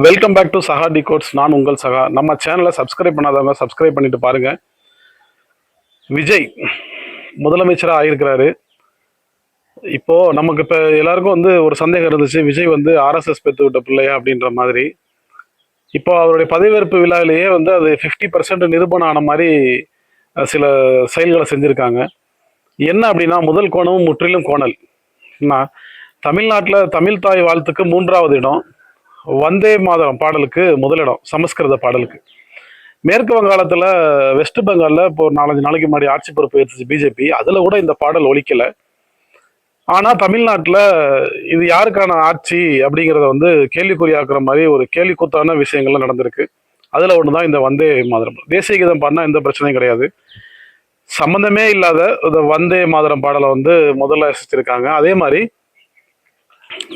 Welcome back to சஹா டிகோட்ஸ். நான் உங்கள் சகா. நம்ம சேனலை சப்ஸ்கிரைப் பண்ணாதவங்க சப்ஸ்கிரைப் பண்ணிட்டு பாருங்க. விஜய் முதலமைச்சராக ஆகியிருக்கிறாரு. இப்போ நமக்கு இப்போ எல்லாருக்கும் ஒரு சந்தேகம் இருந்துச்சு, விஜய் ஆர்எஸ்எஸ் பெற்று விட்ட பிள்ளையா அப்படின்ற மாதிரி. இப்போ அவருடைய பதவியேற்பு விழாவிலேயே அது 50% நிரூபணம் ஆன மாதிரி சில செயல்களை செஞ்சுருக்காங்க. என்ன அப்படின்னா, முதல் கோணமும் முற்றிலும் கோணல். தமிழ்நாட்டில் தமிழ் தாய் வாழ்த்துக்கு 3வது இடம், வந்தே மாதரம் பாடலுக்கு முதலிடம், சமஸ்கிருத பாடலுக்கு. மேற்கு வங்காளத்தில், வெஸ்ட் பெங்காலில் இப்போ 4-5 நாளைக்கு முன்னாடி ஆட்சி பொறுப்பு ஏற்றுச்சு பிஜேபி. அதில் கூட இந்த பாடல் ஒலிக்கலை. ஆனால் தமிழ்நாட்டில் இது யாருக்கான ஆட்சி அப்படிங்கிறத கேள்விக்குறியாக்குற மாதிரி ஒரு கேள்விக்கூத்தான விஷயங்கள்லாம் நடந்திருக்கு. அதில் ஒன்று தான் இந்த வந்தே மாதரம். தேசிய கீதம் பாடினா எந்த பிரச்சனையும் கிடையாது. சம்மந்தமே இல்லாத இந்த வந்தே மாதரம் பாடலை முதல்ல ரசிச்சிருக்காங்க. அதே மாதிரி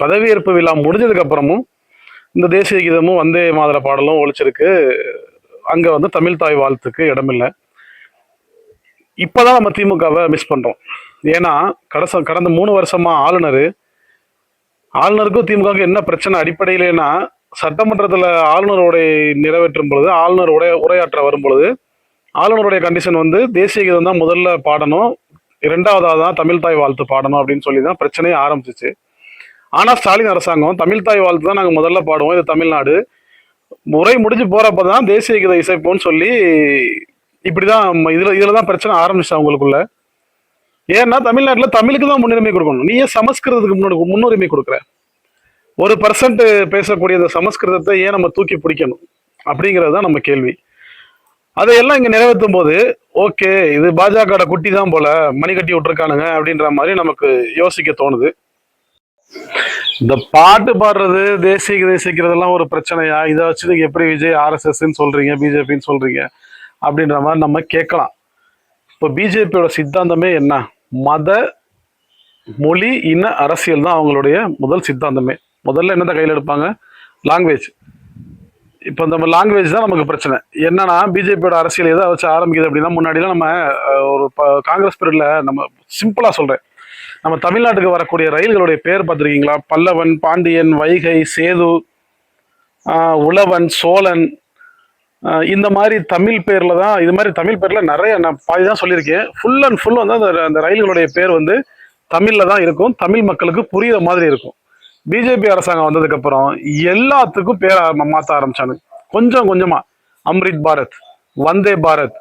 பதவியேற்பு விழா முடிஞ்சதுக்கு அப்புறமும் இந்த தேசிய கீதமும் வந்தே மாதர பாடலும் ஒழிச்சிருக்கு. அங்கே தமிழ் தாய் வாழ்த்துக்கு இடமில்லை. இப்போதான் நம்ம திமுகவை மிஸ் பண்ணுறோம். ஏன்னா கடந்த 3 வருஷமா ஆளுநருக்கும் திமுகவுக்கும் என்ன பிரச்சனை அடிப்படையிலேனா, சட்டமன்றத்தில் ஆளுநருடைய நிறைவேற்றும் பொழுது, ஆளுநருடைய உரையாற்ற வரும் பொழுது, ஆளுநருடைய கண்டிஷன் தேசிய கீதம் தான் முதல்ல பாடணும், 2வதாக தான் தமிழ் தாய் வாழ்த்து பாடணும் அப்படின்னு சொல்லி தான் பிரச்சனையே ஆரம்பிச்சிச்சு. ஆனால் ஸ்டாலின் அரசாங்கம் தமிழ் தாய் வாழ்த்து தான் நாங்கள் முதல்ல பாடுவோம், இது தமிழ்நாடு, முறை முடிஞ்சு போகிறப்ப தான் தேசிய கீத இசைப்போன்னு சொல்லி இப்படி தான் இதில் தான் பிரச்சனை ஆரம்பிச்சா அவங்களுக்குள்ள. ஏன்னா தமிழ்நாட்டில் தமிழுக்கு தான் முன்னுரிமை கொடுக்கணும். நீ ஏன் சமஸ்கிருதத்துக்கு முன்னுரிமை கொடுக்குற? 1% பேசக்கூடிய இந்த சமஸ்கிருதத்தை ஏன் நம்ம தூக்கி பிடிக்கணும் அப்படிங்கிறது தான் நம்ம கேள்வி. அதையெல்லாம் இங்கே நிறைவேற்றும் போது, ஓகே இது பாஜக குட்டி தான் போல, மணி கட்டி விட்டுருக்கானுங்க அப்படின்ற மாதிரி நமக்கு யோசிக்க தோணுது. இந்த பாட்டு பாடுறது, தேசிய கீதை இசைக்கிறதெல்லாம் ஒரு பிரச்சனையா? இதை வச்சு நீங்க எப்படி விஜய் ஆர்எஸ்எஸ்ன்னு சொல்றீங்க, பிஜேபின்னு சொல்றீங்க அப்படின்ற மாதிரி நம்ம கேட்கலாம். இப்போ பிஜேபியோட சித்தாந்தமே என்ன? மத, மொழி, இன அரசியல் தான் அவங்களுடைய முதல் சித்தாந்தமே. முதல்ல என்னதான் கையில் எடுப்பாங்க? லாங்குவேஜ். இப்போ இந்த லாங்குவேஜ் தான் நமக்கு பிரச்சனை. என்னன்னா, பிஜேபியோட அரசியல் எதை வச்சு ஆரம்பிக்குது அப்படின்னா, முன்னாடிலாம் நம்ம ஒரு காங்கிரஸ் பீரியட்ல, நம்ம சிம்பிளா சொல்றேன், நம்ம தமிழ்நாட்டுக்கு வரக்கூடிய ரயில்களுடைய பேர் பார்த்துருக்கீங்களா? பல்லவன், பாண்டியன், வைகை, சேது, உழவன், சோழன், இந்த மாதிரி தமிழ் பேரில் தான். இது மாதிரி தமிழ் பேரில் நிறைய நான் பாதி தான் சொல்லியிருக்கேன். ஃபுல் அண்ட் ஃபுல் அந்த ரயில்களுடைய பேர் தமிழில் தான் இருக்கும், தமிழ் மக்களுக்கு புரியுற மாதிரி இருக்கும். பிஜேபி அரசாங்கம் வந்ததுக்கப்புறம் எல்லாத்துக்கும் பேர் மாற்ற ஆரம்பிச்சானு, கொஞ்சம் கொஞ்சமாக. அம்ரித் பாரத், வந்தே பாரத்,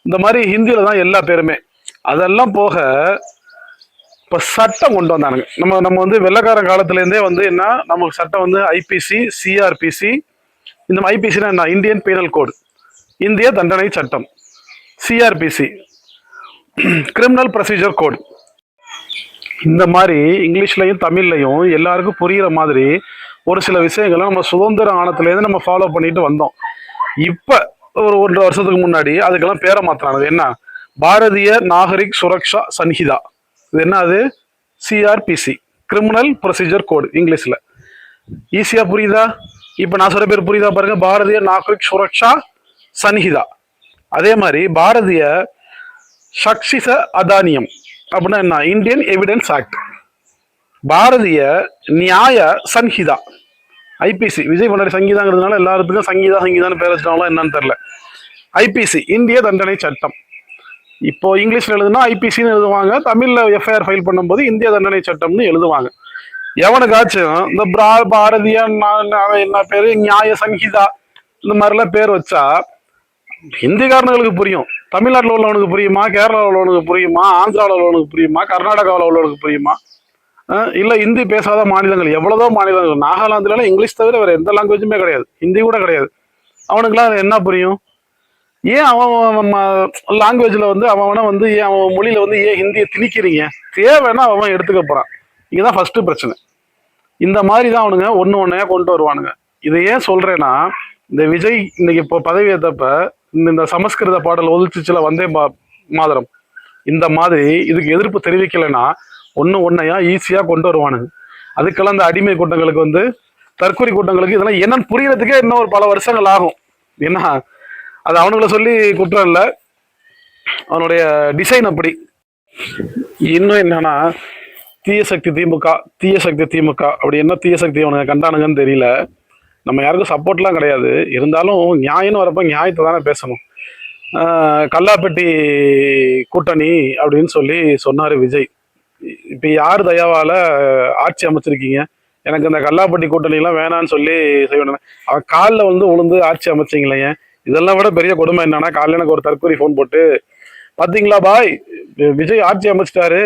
இந்த மாதிரி ஹிந்தியில் தான் எல்லா பேருமே. அதெல்லாம் போக இப்போ சட்டம் கொண்டு வந்தானுங்க. நம்ம வெள்ளக்காரன் காலத்துலேருந்தே என்ன, நமக்கு சட்டம் ஐபிசி, சிஆர்பிசி. இந்த ஐபிசினா என்ன? இந்தியன் பீனல் கோடு, இந்திய தண்டனை சட்டம். சிஆர்பிசி, கிரிமினல் ப்ரொசீஜர் கோடு. இந்த மாதிரி இங்கிலீஷ்லையும் தமிழ்லையும் எல்லாருக்கும் புரிகிற மாதிரி ஒரு சில விஷயங்களை நம்ம சுதந்திர ஆணத்துலேருந்து நம்ம ஃபாலோ பண்ணிட்டு வந்தோம். இப்போ ஒரு 1.5 வருஷத்துக்கு முன்னாடி அதுக்கெல்லாம் பேரை மாத்தினாங்க. என்ன? பாரதிய நாகரிக் சுரக்ஷா சன்ஹிதா. இது என்ன? அது சிஆர்பிசி, கிரிமினல் ப்ரொசீஜர் கோடு இங்கிலீஷ்ல. ஈஸியா புரியுதா? இப்ப நான் சொல்ற பேர் புரியுதா பாருங்க. பாரதிய நாகரிக் சுரக்ஷா சன்ஹிதா. அதே மாதிரி பாரதிய சக்ஷிச அதானியம் அப்படின்னா என்ன? Indian evidence act. பாரதிய நியாய சன்ஹிதா, ஐபிசி. விஜய் முன்னாடி சங்கீதாங்கிறதுனால எல்லாத்துக்கும் சங்கீதான்னு பேர் வச்சாங்களா என்னன்னு தெரியல. ஐபிசி, இந்திய தண்டனை சட்டம். இப்போ இங்கிலீஷ்ல எழுதுனா ஐபிசின்னு எழுதுவாங்க, தமிழ்ல எஃப்ஐஆர் ஃபைல் பண்ணும்போது இந்திய தண்டனை சட்டம்னு எழுதுவாங்க. எவனுக்காச்சும் இந்த பாரதிய என்ன பேரு, நியாய சங்கீதா, இந்த மாதிரிலாம் பேர் வச்சா ஹிந்திக்காரனுங்களுக்கு புரியும், தமிழ்நாட்டில் உள்ளவனுக்கு புரியுமா, கேரளாவில் உள்ளவனுக்கு புரியுமா, ஆந்திராவில் உள்ளவனுக்கு புரியுமா, கர்நாடகாவில் உள்ளவனுக்கு புரியுமா? இல்லை ஹிந்தி பேசாத மாநிலங்கள் எவ்வளவோ மாநிலங்கள். நாகாலாந்துலாம் இங்கிலீஷ் தவிர வேற எந்த லாங்குவேஜுமே கிடையாது, ஹிந்தி கூட கிடையாது. அவனுக்குலாம் என்ன புரியும்? ஏன் அவன் லாங்குவேஜ்ல அவனை ஏன் அவன் மொழியில ஏன் ஹிந்தியை திணிக்கிறீங்க? தேவைன்னா அவன் எடுத்துக்க போறான். இங்கதான் ஃபர்ஸ்ட் பிரச்சனை. இந்த மாதிரி தான் அவனுங்க ஒன்னையா கொண்டு வருவானுங்க. இதை ஏன் சொல்றேன்னா, இந்த விஜய் இன்னைக்கு இப்போ பதவி ஏற்றப்ப இந்த சமஸ்கிருத பாடல் ஒதுச்சுல வந்தே மாதரம், இந்த மாதிரி இதுக்கு எதிர்ப்பு தெரிவிக்கலைன்னா ஒன்னையா ஈஸியா கொண்டு வருவானுங்க. அதுக்கெல்லாம் இந்த அடிமை கூட்டங்களுக்கு தற்கொலை கூட்டங்களுக்கு இதெல்லாம் என்னன்னு புரியறதுக்கே இன்னும் ஒரு பல வருஷங்கள் ஆகும். ஏன்னா அது அவனுங்களை சொல்லி குற்றம் இல்லை, அவனுடைய டிசைன் அப்படி. இன்னும் என்னன்னா, தீய சக்தி திமுக அப்படி என்ன தீய சக்தி அவனுங்க கண்டானுங்கன்னு தெரியல. நம்ம யாருக்கும் சப்போர்ட்லாம் கிடையாது. இருந்தாலும் நியாயம்னு வரப்போ நியாயத்தை தானே பேசணும். கல்லாப்பெட்டி கூட்டணி அப்படின்னு சொல்லி சொன்னார் விஜய். இப்போ யார் தயவால ஆட்சி அமைச்சிருக்கீங்க? எனக்கு இந்த கல்லாப்பட்டி கூட்டணிலாம் வேணான்னு சொல்லி செய்யணும். அவன் காலில் வந்து உளுந்து ஆட்சி அமைச்சிங்களேங்க. இதெல்லாம் விட பெரிய கொடுமை என்னன்னா, காலையில் எனக்கு ஒரு தற்கொலை ஃபோன் போட்டு, பார்த்தீங்களா பாய், விஜய் ஆட்சி அமைச்சிட்டாரு,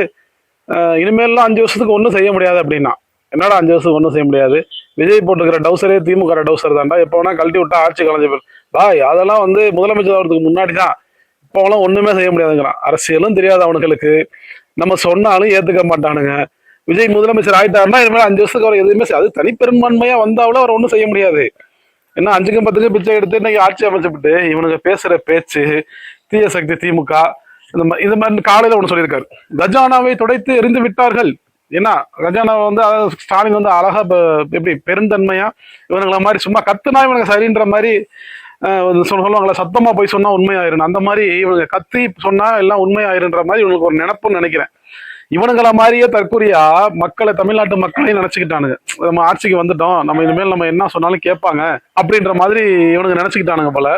இனிமேல்லாம் 5 வருஷத்துக்கு ஒன்றும் செய்ய முடியாது அப்படின்னா. என்னடா 5 வருஷத்துக்கு ஒன்றும் செய்ய முடியாது? விஜய் போட்டுக்கிற டவுசரே திமுக டவுசர் தான்டா, எப்போ வேணா கழட்டி விட்டா ஆட்சி கலைஞ்ச பேர். பாய் அதெல்லாம் வந்து முதலமைச்சர் ஆகிறதுக்கு முன்னாடி தான், இப்போலாம் ஒன்றுமே செய்ய முடியாதுங்கிறான். அரசியலும் தெரியாது அவனுங்களுக்கு, நம்ம சொன்னாலும் ஏற்றுக்க மாட்டானுங்க. விஜய் முதலமைச்சர் ஆயிட்டாருன்னா இனிமேல் 5 வருஷத்துக்கு அவர் எதுவுமே அது தனிப்பெரும்பான்மையா வந்தாலும் அவர் ஒன்றும் செய்ய முடியாது. ஏன்னா 5க்கும் 10க்கும் பிச்சை எடுத்து இன்னைக்கு ஆட்சி அமைச்சுட்டு இவனுக்கு பேசுற பேச்சு, தீய சக்தி திமுக இந்த மாதிரி காலையில ஒன்று சொல்லியிருக்காரு, கஜானாவை துடைத்து எரிந்து விட்டார்கள். ஏன்னா கஜானாவை வந்து ஸ்டாலின் வந்து அழகா எப்படி பெருந்தன்மையா இவனுங்களை மாதிரி சும்மா கத்துனா இவனுக்கு சரின்ற மாதிரி சொல்லுவாங்களா, சத்தமா போய் சொன்னா உண்மையாயிரும், அந்த மாதிரி இவங்க கத்தி சொன்னா எல்லாம் உண்மையாயிருன்ற மாதிரி இவங்களுக்கு ஒரு நினைப்புன்னு நினைக்கிறேன். இவனுங்களை மாதிரியே தற்கொலையா மக்களை, தமிழ்நாட்டு மக்களையும் நினைச்சுக்கிட்டானுங்க. நம்ம ஆட்சிக்கு வந்துட்டோம், நம்ம இனிமேல் நம்ம என்ன சொன்னாலும் கேட்பாங்க அப்படின்ற மாதிரி இவனுங்க நினைச்சுக்கிட்டானுங்க போல.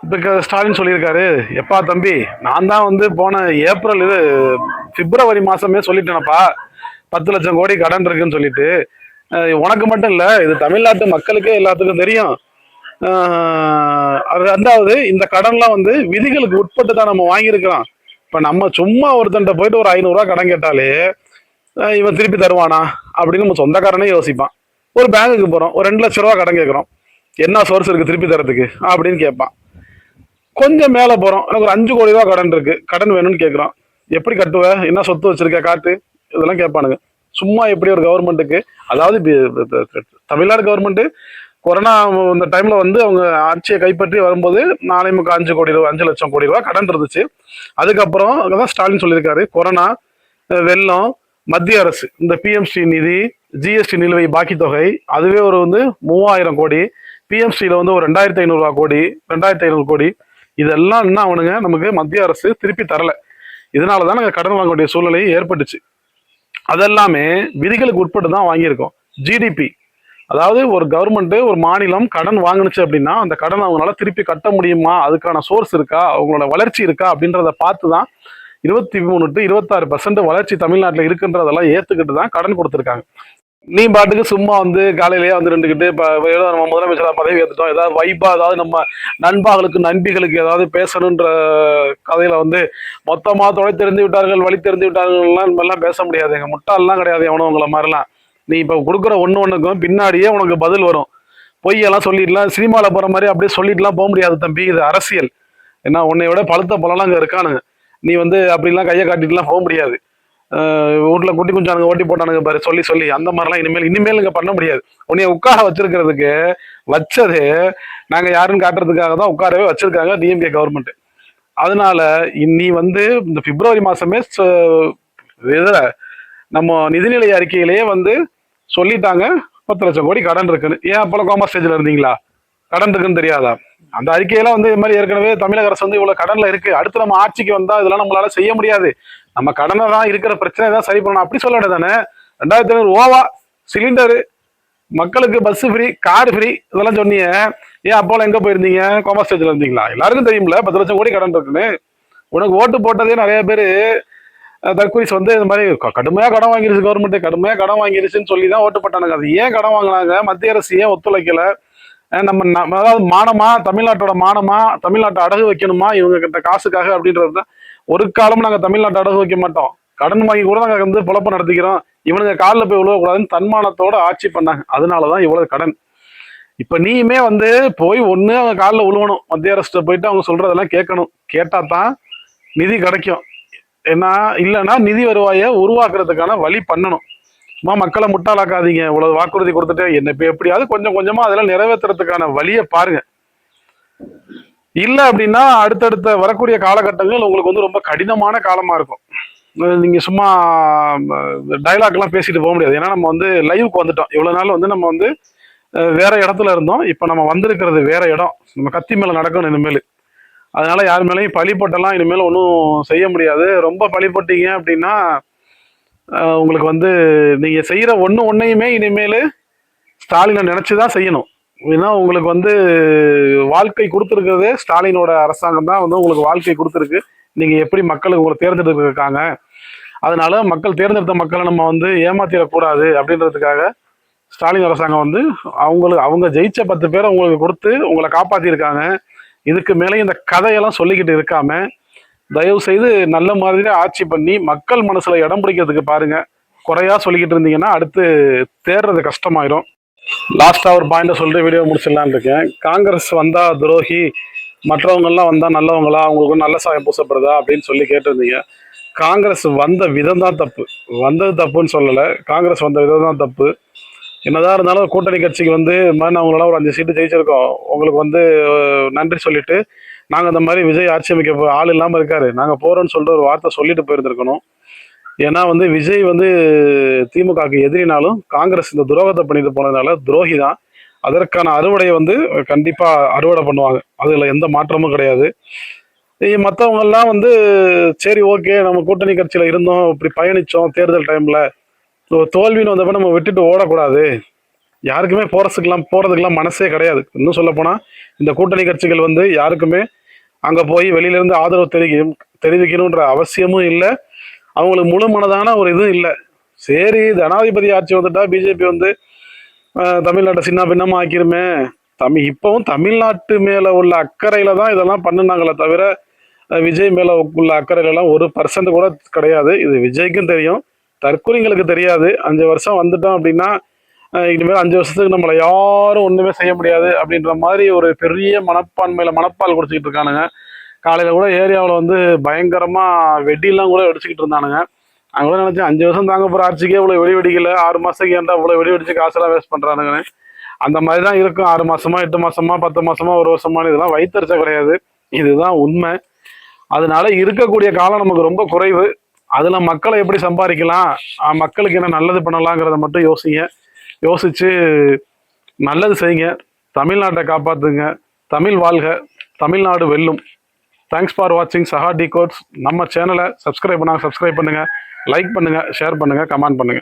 இப்ப ஸ்டாலின் சொல்லியிருக்காரு, எப்பா தம்பி, நான் தான் வந்து போன ஏப்ரல் பிப்ரவரி மாசமே சொல்லிட்டேனப்பா 10 லட்சம் கோடி கடன் இருக்குன்னு சொல்லிட்டு. உனக்கு மட்டும் இல்ல, இது தமிழ்நாட்டு மக்களுக்கே எல்லாத்துக்கும் தெரியும். ரெண்டாவது, இந்த கடன்லாம் வந்து விதிகளுக்கு உட்பட்டு தான் நம்ம வாங்கியிருக்கிறோம். இப்ப நம்ம சும்மா ஒருத்தன்ட்ட போயிட்டு ஒரு 500 ரூபா கடன் கேட்டாலே இவன் திருப்பி தருவானா அப்படின்னு நம்ம சொந்தக்காரனே யோசிப்பான். ஒரு பேங்குக்கு போறோம், ஒரு 2 லட்சம் ரூபா கடன் கேட்கறோம், என்ன சோர்ஸ் இருக்கு திருப்பி தரத்துக்கு அப்படின்னு கேட்பான். கொஞ்சம் மேல போறோம், எனக்கு ஒரு 5 கோடி ரூபா கடன் இருக்கு, கடன் வேணும்னு கேட்கறோம், எப்படி கட்டுவ, என்ன சொத்து வச்சிருக்க காட்டு, இதெல்லாம் கேட்பானுங்க. சும்மா எப்படி ஒரு கவர்மெண்ட்டுக்கு, அதாவது தமிழ்நாடு கவர்மெண்ட் கொரோனா இந்த டைம்ல வந்து அவங்க ஆட்சியை கைப்பற்றி வரும்போது 4.5 கோடி ரூபா 5 லட்சம் கோடி ரூபா கடன் இருந்துச்சு. அதுக்கப்புறம் அதான் ஸ்டாலின் சொல்லியிருக்காரு, கொரோனா, வெள்ளம், மத்திய அரசு இந்த பிஎம்சி நிதி, ஜிஎஸ்டி நிலுவை பாக்கி தொகை அதுவே ஒரு வந்து 3000 கோடி, பிஎம்சியில வந்து ஒரு 2500 கோடி, 2500 கோடி, இதெல்லாம் என்ன அவனுங்க நமக்கு மத்திய அரசு திருப்பி தரல. இதனாலதான் நாங்கள் கடன் வாங்க வேண்டிய சூழ்நிலை ஏற்பட்டுச்சு. அதெல்லாமே விதிகளுக்கு உட்பட்டு தான் வாங்கியிருக்கோம். ஜிடிபி, அதாவது ஒரு கவர்மெண்ட் ஒரு மாநிலம் கடன் வாங்கினுச்சு அப்படின்னா அந்த கடன் அவங்களால திருப்பி கட்ட முடியுமா, அதுக்கான சோர்ஸ் இருக்கா, அவங்களோட வளர்ச்சி இருக்கா அப்படின்றத பார்த்து தான் 23 to 26% வளர்ச்சி தமிழ்நாட்டில் இருக்குன்றதெல்லாம் ஏத்துக்கிட்டு தான் கடன் கொடுத்துருக்காங்க. நீ பாட்டுக்கு சும்மா வந்து காலையிலேயே வந்து நின்றுக்கிட்டு இப்போ ஏதோ நம்ம முதலமைச்சராக பதவி ஏற்றுட்டோம், ஏதாவது வைப்பா, அதாவது நம்ம நண்பாகளுக்கு நண்பிகளுக்கு ஏதாவது பேசணுன்ற கதையில வந்து மொத்தமாக தொலை தெரிந்து விட்டார்கள், வழி தெரிந்து விட்டார்கள்லாம் நம்மெல்லாம் பேச முடியாது. எங்கள் முட்டாள்லாம் கிடையாது எவனும் உங்களை மாதிரிலாம். நீ இப்போ கொடுக்குற ஒன்றுக்கும் பின்னாடியே உனக்கு பதில் வரும். பொய்யெல்லாம் சொல்லிடலாம், சினிமாவில் போகிற மாதிரி அப்படியே சொல்லிட்டுலாம் போக முடியாது தம்பி, இது அரசியல். ஏன்னா உன்னை விட பழுத்த பழம்லாம் அங்கே இருக்கானுங்க. நீ வந்து அப்படிலாம் கையை காட்டிட்டுலாம் போக முடியாது. வீட்டில் குட்டி குஞ்சானுங்க ஓட்டி போட்டானுங்க பாரு சொல்லி சொல்லி, அந்த மாதிரிலாம் இனிமேல் இங்கே பண்ண முடியாது. உன்னைய உட்கார வச்சிருக்கிறதுக்கு வச்சது நாங்கள் யாருன்னு காட்டுறதுக்காக தான் உட்காரவே வச்சிருக்காங்க டிஎம்கே கவர்மெண்ட். அதனால நீ வந்து இந்த பிப்ரவரி மாசமே இதில் நம்ம நிதிநிலை அறிக்கையிலேயே வந்து சொல்லிட்டாங்க 10 லட்சம் கோடி கடன் இருக்குன்னு. ஏன் அப்போலாம் கோமா ஸ்டேஜில் இருந்தீங்களா? கடன் இருக்குன்னு தெரியாதா? அந்த அறிக்கையெல்லாம் வந்து இது மாதிரி ஏற்கனவே தமிழக அரசு வந்து இவ்வளவு கடன்ல இருக்கு, அடுத்து நம்ம ஆட்சிக்கு வந்தா இதெல்லாம் நம்மளால செய்ய முடியாது, நம்ம கடனை தான் இருக்கிற பிரச்சனை தான் சரி பண்ணணும் அப்படி சொல்ல வேண்டியதானே. 2500 ஓவா சிலிண்டரு, மக்களுக்கு பஸ் ஃப்ரீ, கார் ஃப்ரீ, இதெல்லாம் சொன்னீங்க. ஏன் அப்போலாம் எங்க போயிருந்தீங்க? கோமா ஸ்டேஜ்ல இருந்தீங்களா? எல்லாருக்கும் தெரியும்ல 10 லட்சம் கோடி கடன் இருக்குன்னு. உனக்கு ஓட்டு போட்டதே நிறைய பேர் தற்கொலை வந்து இந்த மாதிரி கடுமையா கடன் வாங்கிருச்சு, கவர்மெண்ட் கடுமையா கடன் வாங்கிருச்சுன்னு சொல்லி தான் ஓட்டு போட்டானுங்க. அது ஏன் கடன் வாங்கினாங்க? மத்திய அரசு ஏன் ஒத்துழைக்கல? நம்ம அதாவது மானமா, தமிழ்நாட்டோட மானமா, தமிழ்நாட்டை அடகு வைக்கணுமா இவங்க கிட்ட காசுக்காக அப்படின்றது தான். ஒரு காலமும் நாங்கள் தமிழ்நாட்டை அடகு வைக்க மாட்டோம், கடன் வாங்கி கூட நாங்கள் வந்து பொழப்ப நடத்திக்கிறோம், இவனுங்க காலில் போய் விழுவக்கூடாதுன்னு தன்மானத்தோட ஆட்சி பண்ணாங்க. அதனாலதான் இவ்வளவு கடன். இப்ப நீயுமே வந்து போய் ஒண்ணு அவங்க காலில் விழுவணும், மத்திய அரசு போயிட்டு அவங்க சொல்றதெல்லாம் கேட்கணும், கேட்டா தான் நிதி கிடைக்கும். ஏன்னா இல்லைன்னா நிதி வருவாயை உருவாக்குறதுக்கான வழி பண்ணணும். சும்மா மக்களை முட்டாளாக்காதீங்க, இவ்வளவு வாக்குறுதி கொடுத்துட்டு என்ன இப்ப எப்படியாவது கொஞ்சம் கொஞ்சமா அதெல்லாம் நிறைவேற்றுறதுக்கான வழியை பாருங்க. இல்லை அப்படின்னா அடுத்தடுத்த வரக்கூடிய காலகட்டங்கள் உங்களுக்கு வந்து ரொம்ப கடினமான காலமா இருக்கும். நீங்க சும்மா டைலாக் எல்லாம் பேசிட்டு போக முடியாது. ஏன்னா நம்ம வந்து லைவுக்கு வந்துட்டோம். இவ்வளவு நாள் வந்து நம்ம வந்து வேற இடத்துல இருந்தோம், இப்ப நம்ம வந்திருக்கிறது வேற இடம். நம்ம கத்தி மேல நடக்கணும் இனிமேல். அதனால யார் மேலேயும் பழி போட்டெல்லாம் இனிமேல் ஒன்றும் செய்ய முடியாது. ரொம்ப பழி போட்டீங்க அப்படின்னா உங்களுக்கு வந்து நீங்க செய்யற ஒன்னையுமே இனிமேல் ஸ்டாலினை நினைச்சு தான் செய்யணும். ஏன்னா உங்களுக்கு வந்து வாழ்க்கை கொடுத்துருக்கிறதே ஸ்டாலினோட அரசாங்கம் தான் வந்து உங்களுக்கு வாழ்க்கை கொடுத்துருக்கு. நீங்க எப்படி மக்களுக்கு உங்களை தேர்ந்தெடுத்திருக்காங்க, அதனால மக்கள் தேர்ந்தெடுத்த மக்களை நம்ம வந்து ஏமாத்திடக்கூடாது அப்படின்றதுக்காக ஸ்டாலின் அரசாங்கம் வந்து அவங்க ஜெயிச்ச 10 பேரை உங்களுக்கு கொடுத்து உங்களை காப்பாத்திருக்காங்க. இதுக்கு மேலே இந்த கதையெல்லாம் சொல்லிக்கிட்டு இருக்காம தயவு செய்து நல்ல மாதிரி ஆட்சி பண்ணி மக்கள் மனசுல இடம் பிடிக்கிறதுக்கு பாருங்க. குறையா சொல்லிக்கிட்டு இருந்தீங்கன்னா அடுத்து தேர்றது கஷ்டமாயிரும். லாஸ்டா ஒரு பாயிண்ட சொல்லிட்டு வீடியோ முடிச்சிடலான்னு இருக்கேன். காங்கிரஸ் வந்தா துரோகி, மற்றவங்க எல்லாம் வந்தா நல்லவங்களா, அவங்களுக்கு நல்ல சாயம் பூசப்படுதா அப்படின்னு சொல்லி கேட்டிருந்தீங்க. காங்கிரஸ் வந்த விதம் தான் தப்பு, வந்தது தப்புன்னு சொல்லலை. காங்கிரஸ் வந்த விதம் தான் தப்பு. என்னதான் இருந்தாலும் கூட்டணி கட்சிக்கு வந்து அவங்களால ஒரு 5 சீட்டு ஜெயிச்சிருக்கோம், உங்களுக்கு வந்து நன்றி சொல்லிட்டு நாங்கள் இந்த மாதிரி விஜய் ஆட்சி அமைக்க ஆள் இல்லாமல் இருக்காரு, நாங்கள் போறோம்னு சொல்லிட்டு ஒரு வார்த்தை சொல்லிட்டு போயிருந்திருக்கணும். ஏன்னா வந்து விஜய் வந்து திமுகவுக்கு எதிரினாலும் காங்கிரஸ் இந்த துரோகத்தை பண்ணிட்டு போனதுனால துரோகி தான். அதற்கான அறுவடையை வந்து கண்டிப்பா அறுவடை பண்ணுவாங்க, அதுல எந்த மாற்றமும் கிடையாது. மற்றவங்க எல்லாம் வந்து சரி ஓகே நம்ம கூட்டணி கட்சியில இருந்தோம், இப்படி பயணிச்சோம், தேர்தல் டைம்ல தோல்வின்னு வந்தப்ப நம்ம விட்டுட்டு ஓடக்கூடாது. யாருக்குமே போறதுக்கெல்லாம் மனசே கிடையாது. இன்னும் சொல்ல போனா இந்த கூட்டணி கட்சிகள் வந்து யாருக்குமே அங்க போய் வெளியில இருந்து ஆதரவு தெரிவிக்கணும்ன்ற அவசியமும் இல்லை, அவங்களுக்கு முழு மனதான ஒரு இதுவும் இல்லை. சரி ஜனாதிபதி ஆட்சி வந்துட்டா பிஜேபி வந்து தமிழ்நாட்டை சின்ன பின்னமா ஆக்கிருமே, இப்பவும் தமிழ்நாட்டு மேல உள்ள அக்கறையில தான் இதெல்லாம் பண்ணுனாங்களே தவிர விஜய் மேல உள்ள அக்கறையில எல்லாம் 1% கூட கிடையாது. இது விஜய்க்கும் தெரியும், தற்கொலைங்களுக்கு தெரியாது. 5 வருஷம் வந்துட்டோம் அப்படின்னா இனிமேல் 5 வருஷத்துக்கு நம்மளை யாரும் ஒண்ணுமே செய்ய முடியாது அப்படின்ற மாதிரி ஒரு பெரிய மனப்பால் குடிச்சுக்கிட்டு இருக்கானுங்க. காலையில கூட ஏரியாவில் வந்து பயங்கரமா வெடியெல்லாம் கூட வெடிச்சுக்கிட்டு இருந்தானுங்க. நான் கூட நினைச்சேன் 5 வருஷம் தாங்க போற ஆட்சிக்கே இவ்வளவு வெடி வெடிக்கல, 6 மாசத்துக்கு ஏன்டா இவ்வளவு வெடி வெடிச்சு காசெல்லாம் வேஸ்ட் பண்றானுங்கன்னு. அந்த மாதிரி தான் இருக்கும். 6 மாசமா 8 மாசமா 10 மாசமா 1 வருஷமான இதெல்லாம் வைத்தறிச்ச கிடையாது, இதுதான் உண்மை. அதனால இருக்கக்கூடிய காலம் நமக்கு ரொம்ப குறைவு. அதுல மக்களை எப்படி சம்பாதிக்கலாம், மக்களுக்கு என்ன நல்லது பண்ணலாங்கிறத மட்டும் யோசிச்சு நல்லது செய்யுங்க. தமிழ்நாட்டை காப்பாத்துங்க. தமிழ் வாழ்க, தமிழ்நாடு வெல்லும். தேங்க்ஸ் ஃபார் வாட்சிங் சஹா டிகோட்ஸ். நம்ம சேனலை சப்ஸ்கிரைப் பண்ணுங்க, லைக் பண்ணுங்க, ஷேர் பண்ணுங்க, கமெண்ட் பண்ணுங்க.